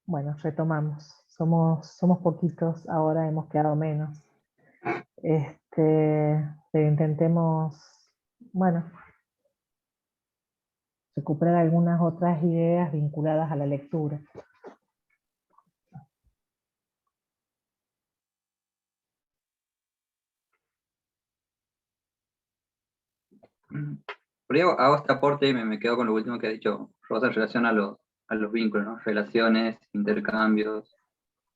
Bueno, retomamos. Somos poquitos, ahora hemos quedado menos. Pero intentemos, bueno, recuperar algunas otras ideas vinculadas a la lectura. Por ahí hago este aporte y me quedo con lo último que ha dicho Rosa en relación a los vínculos, ¿no? Relaciones, intercambios,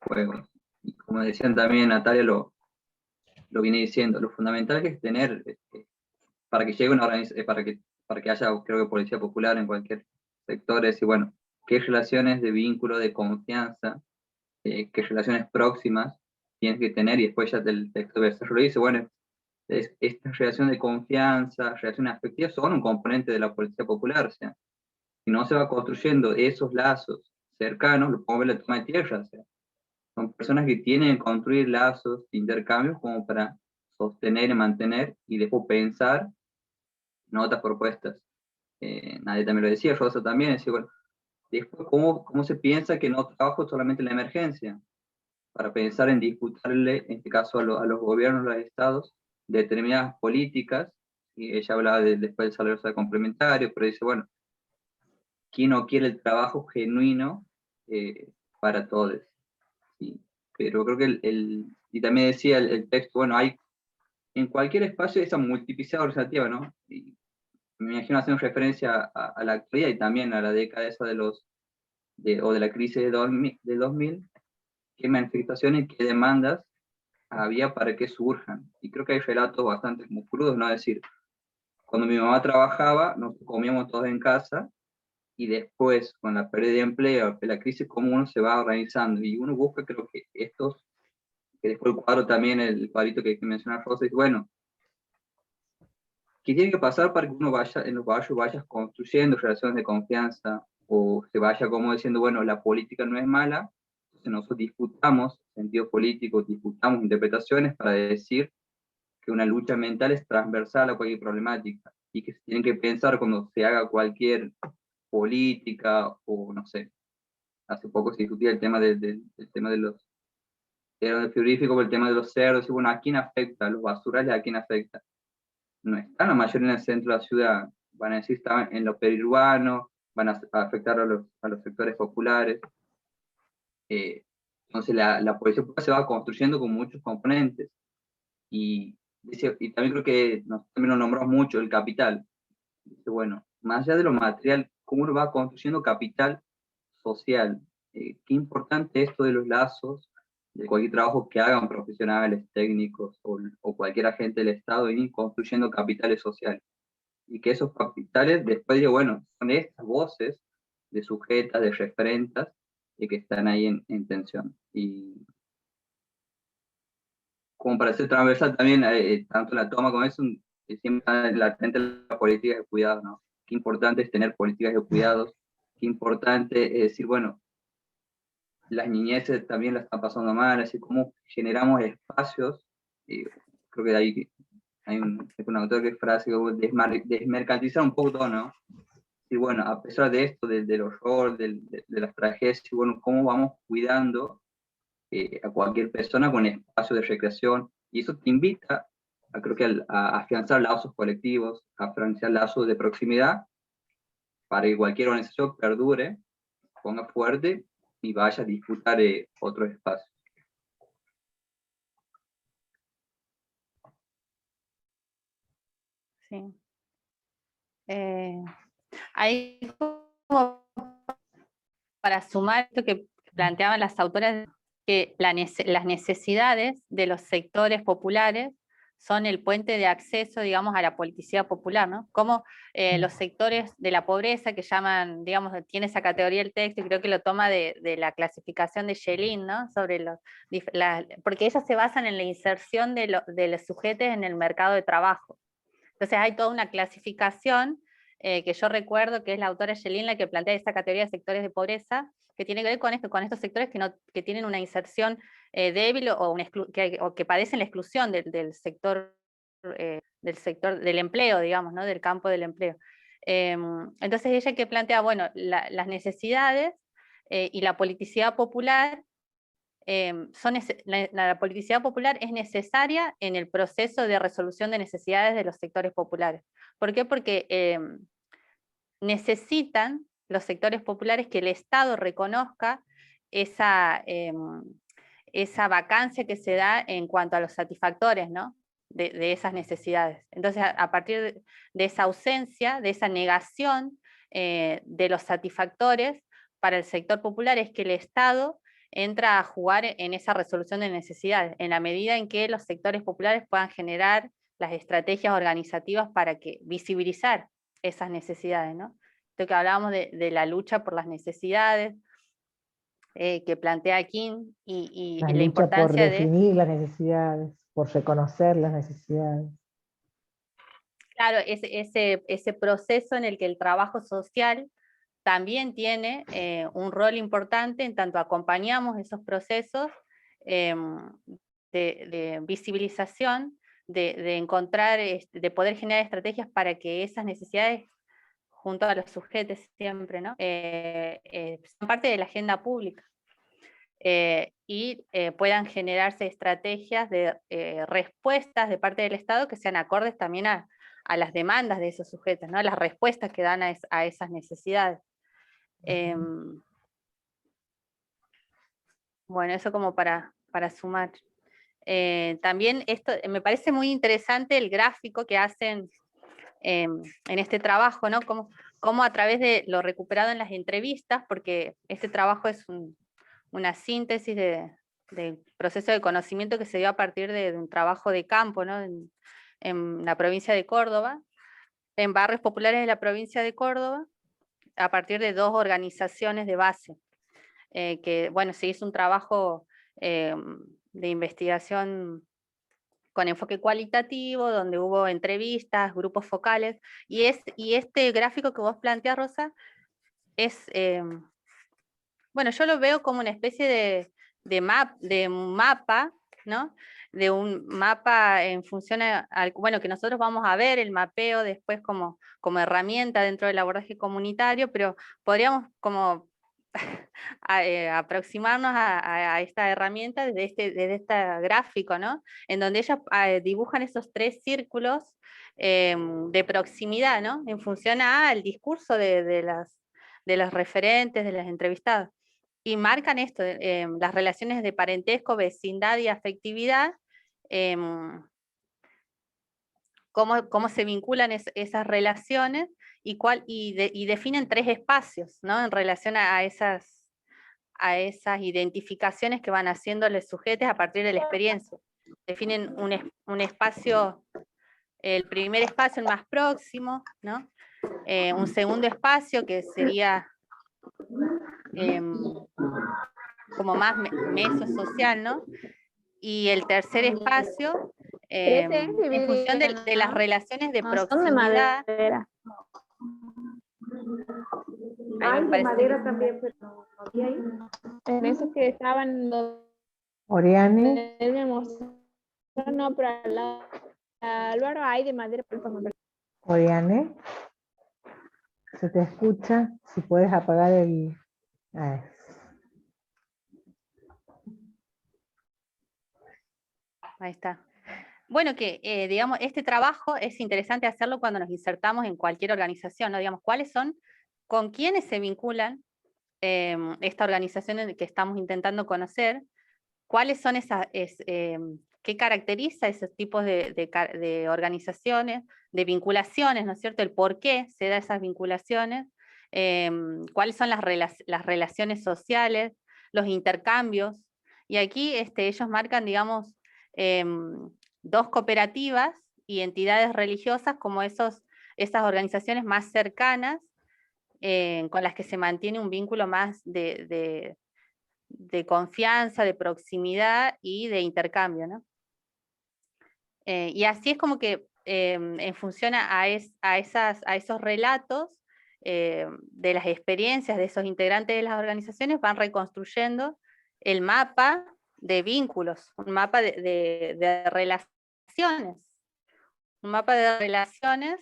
juegos. Y como decían también, Natalia lo viene diciendo, lo fundamental que es tener, para que llegue una organización, para que haya, creo que policía popular en cualquier sector, es decir, bueno, qué relaciones de vínculo, de confianza, qué relaciones próximas tienes que tener, y después ya del texto de desarrollo dice, bueno, esta relación de confianza, relaciones afectivas son un componente de la policía popular, o sea, si no se va construyendo esos lazos cercanos, lo podemos ver en la toma de tierra, o sea, son personas que tienen que construir lazos, intercambios, como para sostener y mantener, y después pensar en otras propuestas. Nadie también lo decía, Rosa también, decía, bueno, después, ¿cómo se piensa que no trabajo solamente en la emergencia? Para pensar en disputarle, en este caso a los gobiernos, a los estados, determinadas políticas, y ella hablaba después del salario social complementario, pero dice, bueno, ¿quién no quiere el trabajo genuino para todos? ¿Sí? Pero creo que y también decía el texto, bueno, hay en cualquier espacio esa multiplicidad organizativa, ¿no? Y me imagino haciendo referencia a la actualidad y también a la década esa o de la crisis de 2000, qué manifestaciones, qué demandas había para que surjan. Y creo que hay relatos bastante como crudos, ¿no? Es decir, cuando mi mamá trabajaba, nos comíamos todos en casa, y después, con la pérdida de empleo, la crisis, cómo uno se va organizando. Y uno busca, creo que que después el cuadro también, el cuadrito que menciona Rosa, es bueno, ¿qué tiene que pasar para que uno vaya, en los barrios vaya construyendo relaciones de confianza, o se vaya como diciendo, bueno, la política no es mala, entonces nosotros disputamos sentido político, disputamos interpretaciones para decir que una lucha mental es transversal a cualquier problemática, y que se tienen que pensar cuando se haga cualquier política, o no sé, hace poco se discutía el tema del tema del frigorífico, el tema de los cerdos, y bueno, ¿a quién afecta? ¿A los basurales a quién afecta? No están la mayoría en el centro de la ciudad, van a decir están en lo periurbano, van a afectar a los sectores populares. Eh, entonces la policía se va construyendo con muchos componentes, y, y también creo que también lo nombramos mucho, el capital. Dice, bueno, más allá de lo material, ¿cómo uno va construyendo capital social? Qué importante esto de los lazos, de cualquier trabajo que hagan profesionales, técnicos, o cualquier agente del Estado, ir construyendo capitales sociales. Y que esos capitales después, digo, bueno, son estas voces de sujetas, de referentas, que están ahí en tensión. Y como para ser transversal también, tanto la toma como eso, siempre está latente la política de cuidado, ¿no? Qué importante es tener políticas de cuidados, qué importante es decir, bueno, las niñeces también la están pasando mal, así como generamos espacios, creo que hay un autor que frase, desmercantilizar un poco todo, ¿no? Y bueno, a pesar de esto, del horror, de las tragedias, y bueno, cómo vamos cuidando a cualquier persona con espacio de recreación, y eso te invita creo que a afianzar lazos colectivos, a afianzar lazos de proximidad, para que cualquier organización perdure, ponga fuerte y vaya a disputar otros espacios. Sí. Hay como para sumar esto que planteaban las autoras, que las necesidades de los sectores populares son el puente de acceso, digamos, a la politicidad popular, ¿no? Como los sectores de la pobreza, que llaman, digamos, tiene esa categoría el texto, y creo que lo toma de la clasificación de Schelin, ¿no? Sobre porque ellas se basan en la inserción de los sujetos en el mercado de trabajo. Entonces hay toda una clasificación que yo recuerdo que es la autora Schelin la que plantea esa categoría de sectores de pobreza, que tiene que ver con estos sectores que tienen una inserción débil, o que padecen la exclusión del sector del empleo, digamos, ¿no? Del campo del empleo. Entonces ella que plantea, bueno, las necesidades y la politicidad popular, la politicidad popular es necesaria en el proceso de resolución de necesidades de los sectores populares. ¿Por qué? Porque necesitan los sectores populares que el Estado reconozca esa vacancia que se da en cuanto a los satisfactores, ¿no? de esas necesidades. Entonces, a partir de esa ausencia, de esa negación de los satisfactores para el sector popular, es que el Estado entra a jugar en esa resolución de necesidades, en la medida en que los sectores populares puedan generar las estrategias organizativas para visibilizar esas necesidades, ¿no? Esto que hablábamos de la lucha por las necesidades, que plantea King, y La la lucha importancia por definir las necesidades, por reconocer las necesidades. Claro, ese proceso en el que el trabajo social también tiene un rol importante, en tanto acompañamos esos procesos de visibilización, de encontrar, de poder generar estrategias para que esas necesidades, junto a los sujetos siempre, ¿no? Son parte de la agenda pública. Y puedan generarse estrategias de respuestas de parte del Estado que sean acordes también a las demandas de esos sujetos, ¿no? Las respuestas que dan a esas necesidades. Bueno, eso como para sumar. También esto, me parece muy interesante el gráfico que hacen en este trabajo, ¿no? Cómo a través de lo recuperado en las entrevistas, porque este trabajo es una síntesis del proceso de conocimiento que se dio a partir de un trabajo de campo, ¿no? En la provincia de Córdoba, en barrios populares de la provincia de Córdoba, a partir de 2 organizaciones de base, que, bueno, se hizo un trabajo de investigación con enfoque cualitativo, donde hubo entrevistas, grupos focales, y este gráfico que vos planteás, Rosa, es, bueno, yo lo veo como una especie de mapa, ¿no? De un mapa en función bueno, que nosotros vamos a ver el mapeo después como herramienta dentro del abordaje comunitario, pero podríamos como aproximarnos a esta herramienta desde este gráfico, ¿no? En donde ellas dibujan esos 3 círculos de proximidad, ¿no? En función al discurso de los referentes, de las entrevistadas. Y marcan esto, las relaciones de parentesco, vecindad y afectividad, cómo se vinculan esas relaciones y definen 3 espacios, ¿no? En relación a esas identificaciones que van haciendo los sujetos a partir de la experiencia. Definen un espacio, el primer espacio, el más próximo, ¿no? Un segundo espacio que sería como más mesosocial, ¿no? Y el tercer espacio, en función de las relaciones de proximidad. Hay de madera también, pero no había ahí. En esos que estaban Oriane, no, pero Álvaro hay de madera, por favor. Oriane, se te escucha, si puedes apagar el... Ahí está. Bueno, que digamos, este trabajo es interesante hacerlo cuando nos insertamos en cualquier organización, ¿no? Digamos, ¿cuáles son, con quiénes se vinculan esta organización en la que estamos intentando conocer? ¿Cuáles son qué caracteriza esos tipos de organizaciones, de vinculaciones, ¿no es cierto? El por qué se da esas vinculaciones, cuáles son las relaciones sociales, los intercambios. Y aquí ellos marcan, digamos, 2 cooperativas y entidades religiosas como esas organizaciones más cercanas, con las que se mantiene un vínculo más de confianza, de proximidad y de intercambio, ¿no? Y así es como que en función a esos relatos de las experiencias de esos integrantes de las organizaciones, van reconstruyendo el mapa de vínculos, un mapa de relaciones, un mapa de relaciones,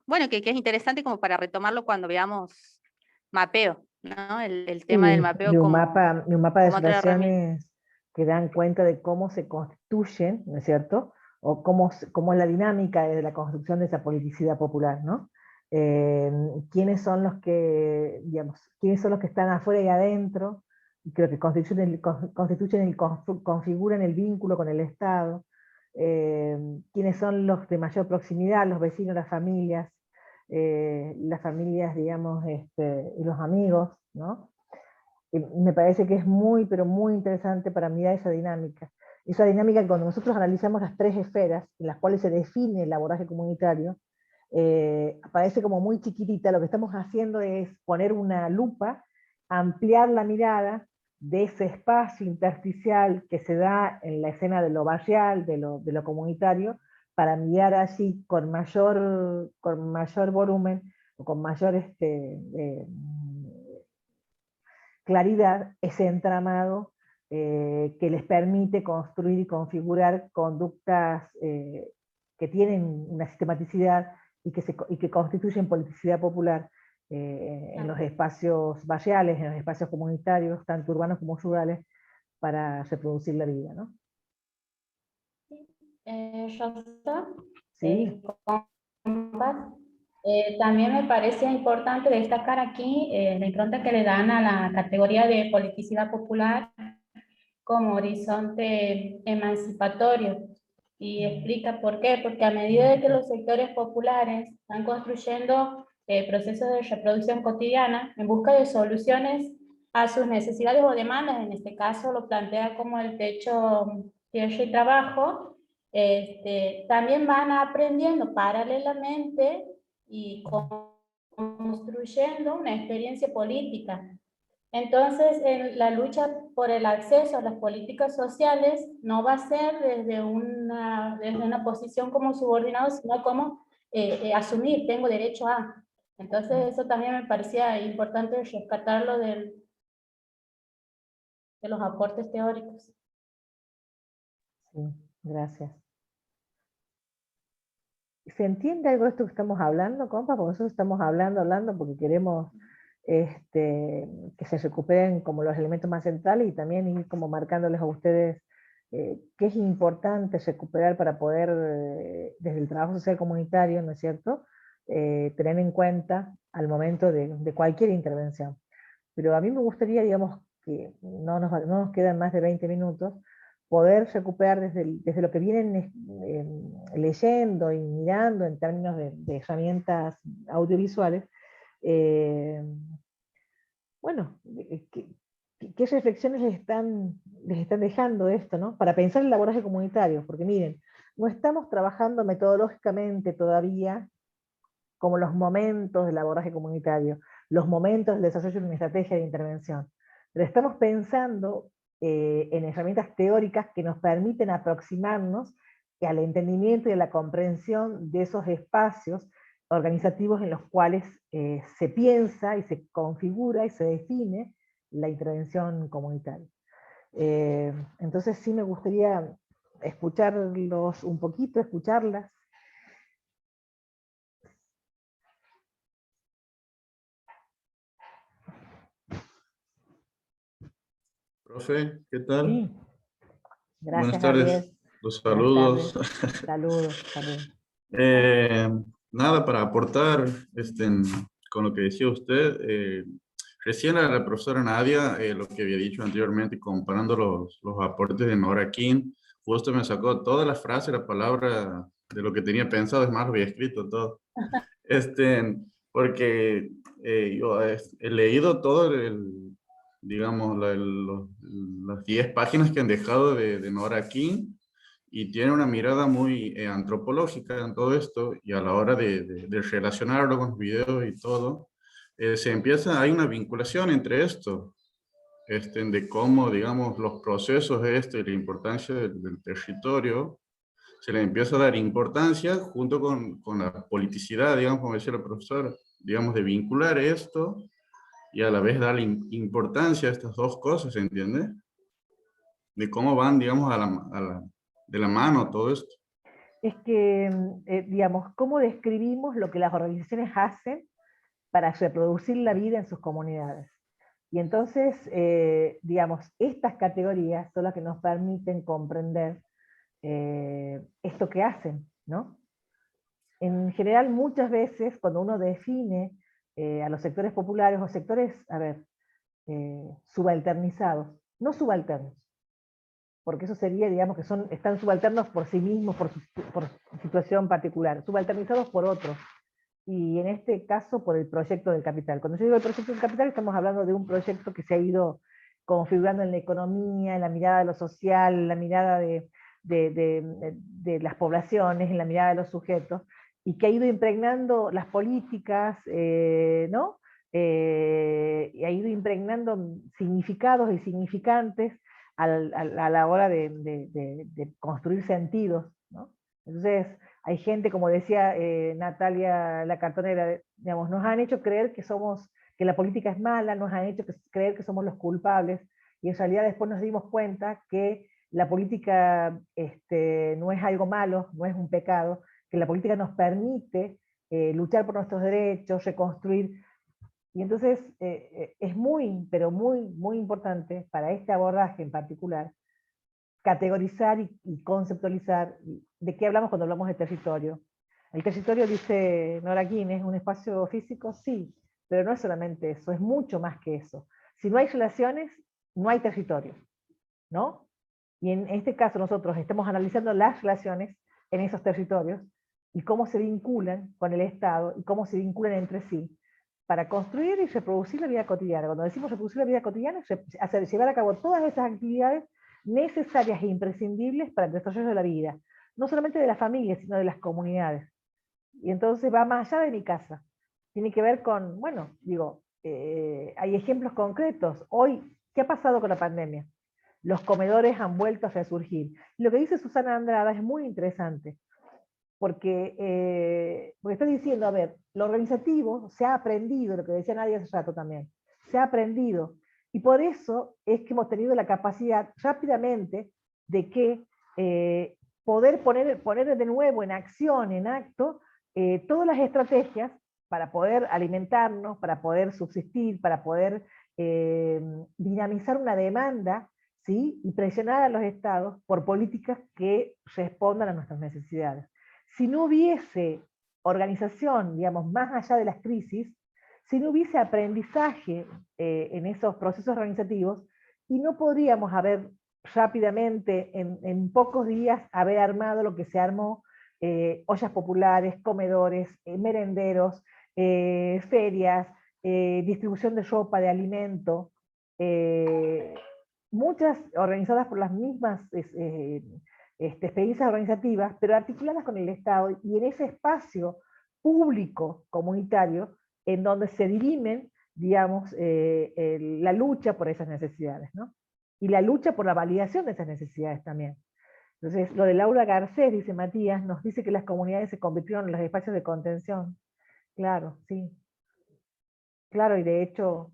bueno, que es interesante como para retomarlo cuando veamos mapeo. ¿no? El tema del mapeo y un como, mapa, y un mapa de como otra herramienta. relaciones que dan cuenta de cómo se constituyen, ¿no es cierto? O cómo, cómo es la dinámica de la construcción de esa politicidad popular, ¿no? Quiénes son los que, digamos, quiénes son los que están afuera y adentro, y creo que constituyen y configuran el vínculo con el Estado, quiénes son los de mayor proximidad, los vecinos, las familias, digamos, y los amigos, ¿no? Y me parece que es muy, pero muy interesante para mirar esa dinámica. Esa dinámica que cuando nosotros analizamos las tres esferas en las cuales se define el abordaje comunitario, parece como muy chiquitita. Lo que estamos haciendo es poner una lupa, ampliar la mirada de ese espacio intersticial que se da en la escena de lo barrial, de lo comunitario, para mirar allí con mayor volumen, o con mayor claridad, ese entramado que les permite construir y configurar conductas que tienen una sistematicidad y que constituyen politicidad popular en los espacios barriales, en los espacios comunitarios, tanto urbanos como rurales, para reproducir la vida, ¿no? Rosa, Sí. compas, también me parece importante destacar aquí la impronta que le dan a la categoría de politicidad popular como horizonte emancipatorio. Y explica por qué, porque a medida de que los sectores populares están construyendo procesos de reproducción cotidiana en busca de soluciones a sus necesidades o demandas, en este caso lo plantea como el techo, tierra y trabajo, también van aprendiendo paralelamente y construyendo una experiencia política. Entonces, en la lucha por el acceso a las políticas sociales no va a ser desde una posición como subordinado, sino como asumir, tengo derecho a. Entonces, eso también me parecía importante rescatarlo de los aportes teóricos. Sí, gracias. ¿Se entiende algo de esto que estamos hablando, compa? Porque nosotros estamos hablando porque queremos que se recuperen como los elementos más centrales y también ir como marcándoles a ustedes qué es importante recuperar para poder, desde el trabajo social comunitario, ¿no es cierto?, tener en cuenta al momento de cualquier intervención. Pero a mí me gustaría, digamos, que no nos quedan más de 20 minutos, poder recuperar desde lo que vienen leyendo y mirando en términos de herramientas audiovisuales, bueno, ¿qué reflexiones les están dejando esto, ¿no? Para pensar el abordaje comunitario, porque miren, no estamos trabajando metodológicamente todavía como los momentos del abordaje comunitario, los momentos del desarrollo de una estrategia de intervención, pero estamos pensando en herramientas teóricas que nos permiten aproximarnos al entendimiento y a la comprensión de esos espacios organizativos en los cuales se piensa y se configura y se define la intervención comunitaria. Entonces sí me gustaría escucharlos un poquito, escucharlas. Profe, ¿qué tal? Sí. Gracias, Buenas tardes. Gabriel. Los Buenas saludos. tardes. Saludos, saludos. Nada para aportar con lo que decía usted. Recién a la profesora Nadia, lo que había dicho anteriormente, comparando los aportes de Nora King, justo me sacó todas las frases, la palabra de lo que tenía pensado, es más, lo había escrito todo. Porque yo he leído todo digamos, las 10 páginas que han dejado de Nora King, y tiene una mirada muy antropológica en todo esto, y a la hora de relacionarlo con los videos y todo, hay una vinculación entre esto, de cómo, digamos, los procesos y la importancia del territorio, se le empieza a dar importancia junto con la politicidad, digamos, como decía la profesora, digamos, de vincular esto y a la vez darle importancia a estas dos cosas, ¿entiende? De cómo van, digamos, de la mano todo esto. Es que, digamos, ¿cómo describimos lo que las organizaciones hacen para reproducir la vida en sus comunidades? Y entonces, digamos, estas categorías son las que nos permiten comprender esto que hacen, ¿no? En general, muchas veces, cuando uno define a los sectores populares o sectores, a ver, subalternizados, no subalternos, porque eso sería, digamos, que están subalternos por sí mismos, por su situación particular, subalternizados por otros, y en este caso por el proyecto del capital. Cuando yo digo el proyecto del capital, estamos hablando de un proyecto que se ha ido configurando en la economía, en la mirada de lo social, en la mirada de las poblaciones, en la mirada de los sujetos, y que ha ido impregnando las políticas, ¿no? Y ha ido impregnando significados y significantes a la hora de construir sentidos, ¿no? Entonces, hay gente, como decía Natalia la cartonera, digamos, nos han hecho creer que la política es mala, nos han hecho creer que somos los culpables, y en realidad después nos dimos cuenta que la política no es algo malo, no es un pecado, que la política nos permite luchar por nuestros derechos, reconstruir. Y entonces es muy, pero muy, muy importante para este abordaje en particular, categorizar y conceptualizar de qué hablamos cuando hablamos de territorio. El territorio, dice Nora Guin, ¿es un espacio físico? Sí, pero no es solamente eso, es mucho más que eso. Si no hay relaciones, no hay territorio, ¿no? Y en este caso nosotros estamos analizando las relaciones en esos territorios y cómo se vinculan con el Estado y cómo se vinculan entre sí para construir y reproducir la vida cotidiana. Cuando decimos reproducir la vida cotidiana, llevar a cabo todas esas actividades necesarias e imprescindibles para el desarrollo de la vida, no solamente de las familias, sino de las comunidades. Y entonces va más allá de mi casa. Tiene que ver con, bueno, digo, hay ejemplos concretos. Hoy, ¿qué ha pasado con la pandemia? Los comedores han vuelto a resurgir. Lo que dice Susana Andrada es muy interesante, porque está diciendo, a ver, lo organizativo se ha aprendido, lo que decía Nadia hace rato también, se ha aprendido, y por eso es que hemos tenido la capacidad rápidamente de que poder poner de nuevo en acción, en acto, todas las estrategias para poder alimentarnos, para poder subsistir, para poder dinamizar una demanda, ¿sí? Y presionar a los estados por políticas que respondan a nuestras necesidades. Si no hubiese organización, digamos, más allá de las crisis, si no hubiese aprendizaje en esos procesos organizativos, y no podríamos haber rápidamente, en pocos días, haber armado lo que se armó, ollas populares, comedores, merenderos, ferias, distribución de ropa, de alimento, muchas organizadas por las mismas experiencias organizativas, pero articuladas con el Estado, y en ese espacio público comunitario en donde se dirimen, digamos, la lucha por esas necesidades, ¿no? Y la lucha por la validación de esas necesidades también. Entonces, lo de Laura Garcés, dice Matías, nos dice que las comunidades se convirtieron en los espacios de contención. Claro, sí. Claro, y de hecho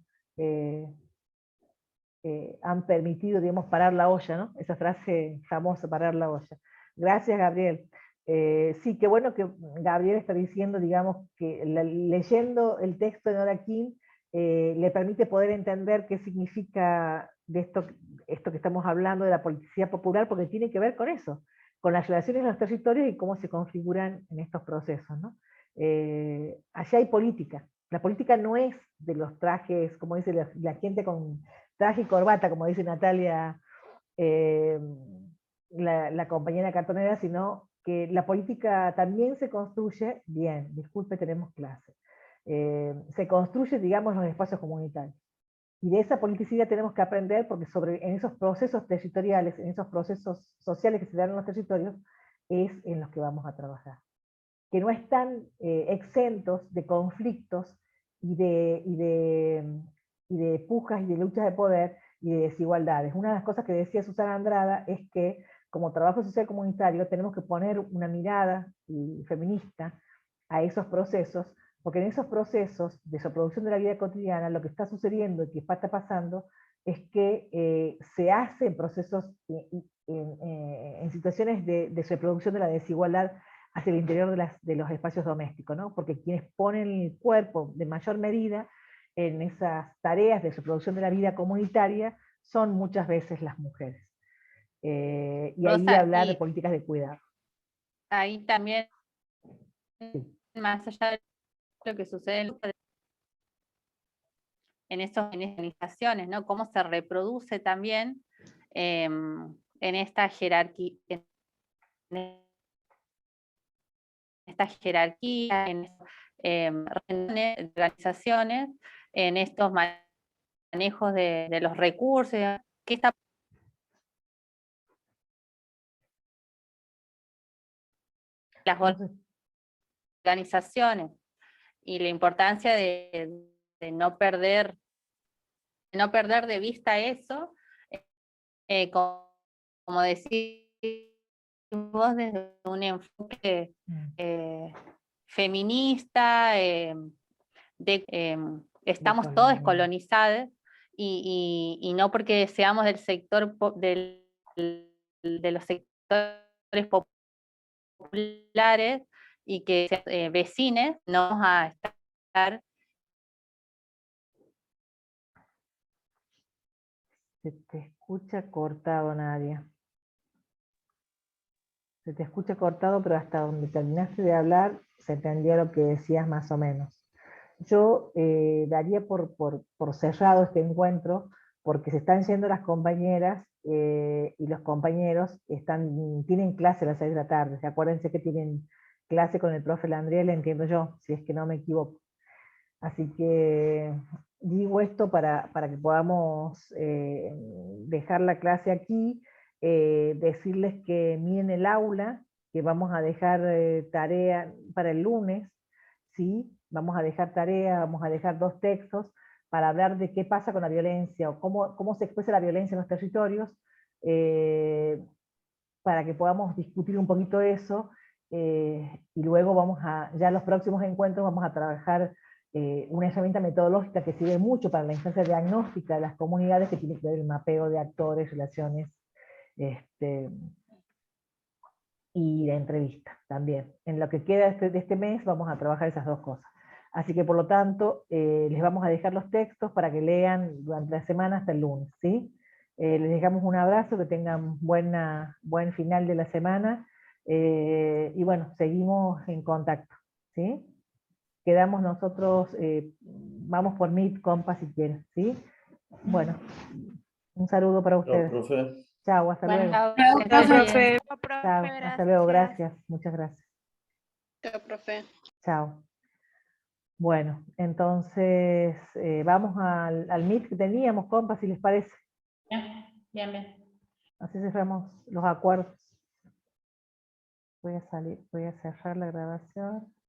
han permitido, digamos, parar la olla, ¿no? Esa frase famosa, parar la olla. Gracias, Gabriel. Sí, qué bueno que Gabriel está diciendo, digamos, que leyendo el texto de Nora King le permite poder entender qué significa de esto que estamos hablando de la politicidad popular, porque tiene que ver con eso, con las relaciones en los territorios y cómo se configuran en estos procesos, ¿no? Allá hay política. La política no es de los trajes, como dice la gente con traje y corbata, como dice Natalia, la compañera cartonera, sino que la política también se construye, bien, disculpe, tenemos clase, se construye, digamos, en los espacios comunitarios. Y de esa politicidad tenemos que aprender, porque en esos procesos territoriales, en esos procesos sociales que se dan en los territorios, es en los que vamos a trabajar. Que no están exentos de conflictos y de pujas y de luchas de poder y de desigualdades. Una de las cosas que decía Susana Andrada es que como trabajo social comunitario tenemos que poner una mirada feminista a esos procesos, porque en esos procesos de reproducción de la vida cotidiana lo que está sucediendo y que está pasando es que se hacen procesos en situaciones de reproducción de la desigualdad hacia el interior de los espacios domésticos, ¿no? Porque quienes ponen el cuerpo de mayor medida en esas tareas de reproducción de la vida comunitaria son muchas veces las mujeres. Y ahí Rosa, hablar de y políticas de cuidado. ahí también, Sí. más allá de lo que sucede en estas organizaciones, ¿no? Cómo se reproduce también en esta jerarquía, en organizaciones, en estos manejos de los recursos, que está las organizaciones y la importancia de no perder de vista eso, como decís vos, desde un enfoque feminista, estamos todos colonizados, y no porque seamos del sector de los sectores populares y que sean vecines, no vamos a estar. Se te escucha cortado, Nadia. Se te escucha cortado, pero hasta donde terminaste de hablar se entendía lo que decías más o menos. Yo daría por cerrado este encuentro, porque se están yendo las compañeras y los compañeros tienen clase a las 6 de la tarde. Acuérdense que tienen clase con el profe Landriel, entiendo yo, si es que no me equivoco. Así que digo esto para que podamos dejar la clase aquí, decirles que miren el aula, que vamos a dejar tarea para el lunes, ¿sí? Vamos a dejar tarea, vamos a dejar 2 textos para hablar de qué pasa con la violencia o cómo se expresa la violencia en los territorios, para que podamos discutir un poquito eso, y luego ya en los próximos encuentros vamos a trabajar una herramienta metodológica que sirve mucho para la instancia diagnóstica de las comunidades, que tiene que ver el mapeo de actores, relaciones, y la entrevista también. En lo que queda de este mes vamos a trabajar esas 2 cosas. Así que por lo tanto, les vamos a dejar los textos para que lean durante la semana hasta el lunes, ¿sí? Les dejamos un abrazo, que tengan buen final de la semana, y bueno, seguimos en contacto, ¿sí? Quedamos nosotros, vamos por Meet, Compa, si quieren, ¿sí? Bueno, un saludo para ustedes. profe. Chao, hasta luego. Chao, Chao, profe. Chao, hasta luego, gracias, muchas gracias. Chao, profe. Chao. Bueno, entonces vamos al Meet que teníamos, compa, si les parece. Bien, bien. Así cerramos los acuerdos. Voy a cerrar la grabación.